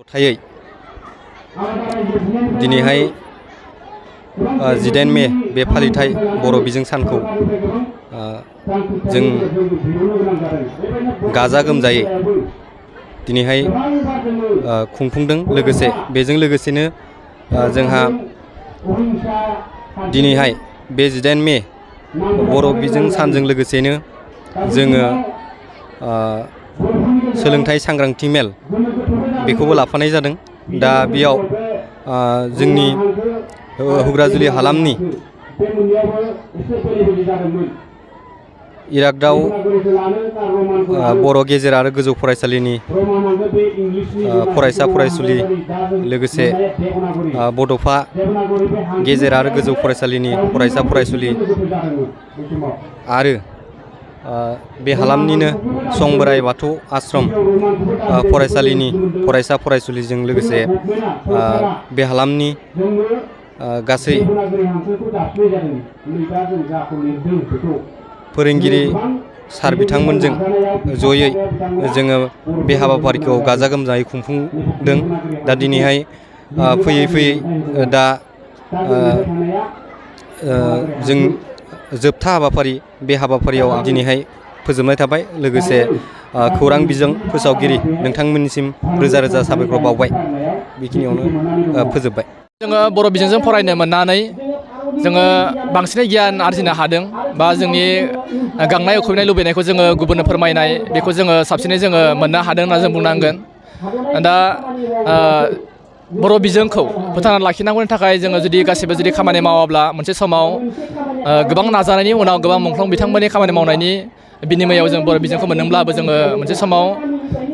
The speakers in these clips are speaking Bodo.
जथायै दिनैहाय 18 मे बे फालिथाय बर' बिजों सानखौ जों गाजा गोमजायै दिनैहाय खुंफुंदों। लोगोसे बेजों लोगोसेनो जोंहा दिनैहाय बे 18 मे बर' बिजों सानजों लोगोसेनो जोङो सोलोंथाइ सांग्रांथि मेल बेखौबो लाफानाय जादों। दा बेयाव जोंनि हुग्राजुलि हालामनि इरागदाव बर' गेजेर आरो गोजौ फरायसालिनि फरायसा फरायसुलि लोगोसे बड'फा गेजेर आरो गोजौ फरायसालिनि फरायसा फरायसुलि आरो बे हालामनिनो संबोराइ बाथौ आश्रम फरायसालिनि फरायसा फरायसुलिजों लोगोसे बे हालामनि गासै फोरोंगिरि सार बिथांमोनजों जयै जोङो बे हाबाफारिखौ गाजा गोमजायै खुंफुंदों। दा दिनैहाय फैयै फैयै दा जों जोबथा हाबाफारि बे हाबाफारियाव दिनैहाय फोजोबनाय थाबाय। लोगोसे खौरां बिजों फोसावगिरि नोंथांमोननिसिम रोजा रोजा साबायखर बावबाय। बेखिनियावनो फोजोबबाय। जोङो बर' बिजोंजों फरायनो मोननानै जोङो बांसिनै गियान आरजिनो हादों, बा जोंनि गांनाय उखैनाय लुबैनायखौ जोङो गुबुननो फोरमायनाय बेखौ जोङो साबसिनै जोङो मोननो हादों होनना जों बुंनांगोन। दा बर' बिजोंखौ फोथांना लाखिनांगौनि थाखाय जोङो गासिबो खामानि मावाब्ला मोनसे समाव गोबां नाजानायनि उनाव गोबां मुंख्लं बिथांमोननि खामानि मावनायनि बिनिमयाव जों बर' बिजोंखौ मोनदोंब्लाबो जोङो मोनसे समाव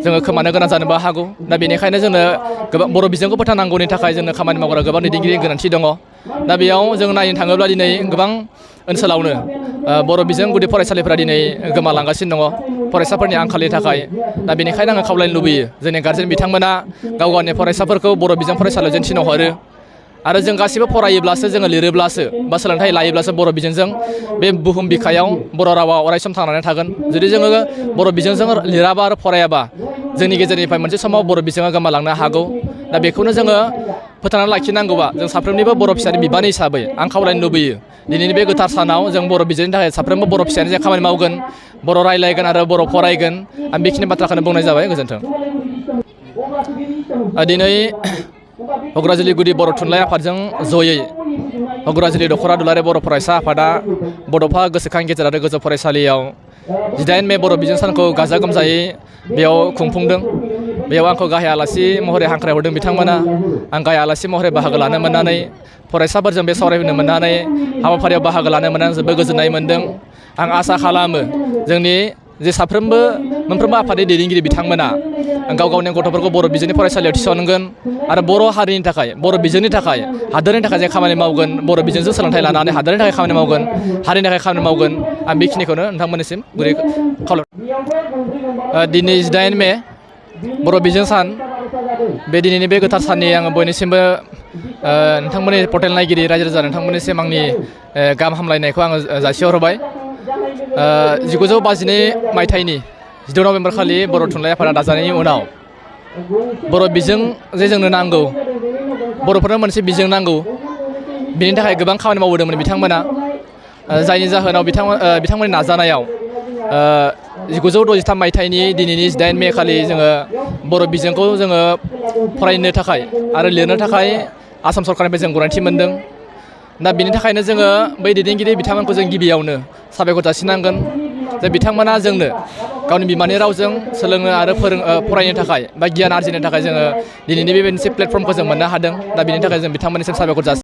जोङो खोमानो गोनां जानोबो हागौ। दा बेनिखायनो जोंनो गोबां बर' बिजोंखौ फोथांनांगौनि थाखाय जोंनो खामानि मावग्रा गोबां दैदेनगिरिनि गोनांथि दङ। दा बेयाव जों नायनो थाङोब्ला दिनै गोबां ओनसोलावनो बर' बिजों गुदि फरायसालिफोरा दिनै गोमालांगासिनो दङ फरायसाफोरनि आंखालनि थाखाय। दा बेनिखायनो आङो खावलायनो लुबैयो जोंनि गारजेन बिथांमोना गाव गावनि फरायसाफोरखौ बर' बिजों फरायसालियाव जेन थिनहरो। आरो जों गासिबो फरायोब्लासो जोङो लिरोब्लासो बा सोलोंथाइ लायोब्लासो बर' बिजोंजों बे बुहुम बिखायाव बर' रावा अरायसम थांनानै थागोन। जुदि जोङो बर' बिजोंजों लिराबा आरो फरायाबा जोंनि गेजेरनिफ्राय मोनसे समाव बर' बिजोङा गोमालांनो हागौ। दा बेखौनो जोङो फोथांनानै लाखिनांगौबा जों साफ्रोमनिबो बर' फिसानि बिबान हिसाबै आं खावलायनो लुबैयो दिनैनि बे गोथार सानाव जों बर' बिजोंनि थाखाय साफ्रोमबो बर' फिसायानो जों खामानि मावगोन, बर' रायज्लायगोन आरो बर' फरायगोन। आं बेखिनि बाथ्राखौनो बुंनाय जाबाय। गोजोन्थों। दिनै हुग्राजुलि गुदि बर' थुनलाइ आफादजों जयै हुग्राजुलि दख'रा दुलाराय बर' फरायसा आफादा बड'फा गोसोखां गेजेर आरो गोजौ फरायसालियाव 18 मे बर' बिजों सानखौ गाजा गोमजायै बेयाव खुंफुंदों। बेयाव आंखौ गाहाय आलासि महरै हांख्रायहरदों बिथांमोना। आं गाहाय आलासि महरै बाहागो लानो मोननानै फरायसाफोरजों बे सावरायनो मोननानै हाबाफारियाव बाहागो लानो मोननानै जोबोद गोजोननाय मोन्दों। आं आसा खालामो जोंनि मोनफ्रोमबो आफादनि दैदेनगिरि बिथांमोना गाव गावनि गथ'फोरखौ बर' बिजोंनि फरायसालियाव थिसनगोन आरो बर' हारिनि थाखाय, बर' बिजोंनि थाखाय, हादोरनि थाखाय जों खामानि मावगोन। बर' बिजोंजों सोलोंथाइ लानानै हादोरनि थाखाय खामानि मावगोन, हारिनि थाखाय खामानि मावगोन। आं बेखिनिखौनो नोंथांमोननिसिम गुरै खावलायबाय। दिनै 18 मे बर' बिजों सान। बे दिनैनि बे गोथार साननि आङो बयनिसिमबो नोंथांमोननि पर्टेल नायगिरि रायजो राजा नोंथांमोननिसिम आंनि गाहाम हामलायनायखौ आङो जासिहरबाय। 1952 मायथाइनि 16 नभेम्बर खालि बर' थुनलाइ आफादा दाजानायनि उनाव बर' बिजों जे जोंनो नांगौ, बर'फोरनो मोनसे बिजों नांगौ, बिनि थाखाय गोबां खामानि मावबोदोंमोन बिथांमोना। जायनि जाहोनाव बिथांमोननि नाजानायाव 1963 मायथाइनि दिनैनि 18 मे खालि जोङो बर' बिजोंखौ जोङो फरायनो थाखाय आरो लिरनो थाखाय आसाम सरकारनिफ्राय जों गनायथि मोनदों। दा बिनि थाखायनो जोङो बै दैदेनगिरि बिथांमोनखौ जों गिबियावनो साबायखर जासिनांगोन जे बिथांमोना जोंनो गावनि बिमानि रावजों सोलोंनो आरो फरायनो थाखाय बा गियान आरजिनो थाखाय जोङो दिनैनि बे मोनसे प्लेटफर्मखौ जों मोननो हादों। दा बिनि थाखाय जों बिथांमोननिसिम साबायखर जासियो।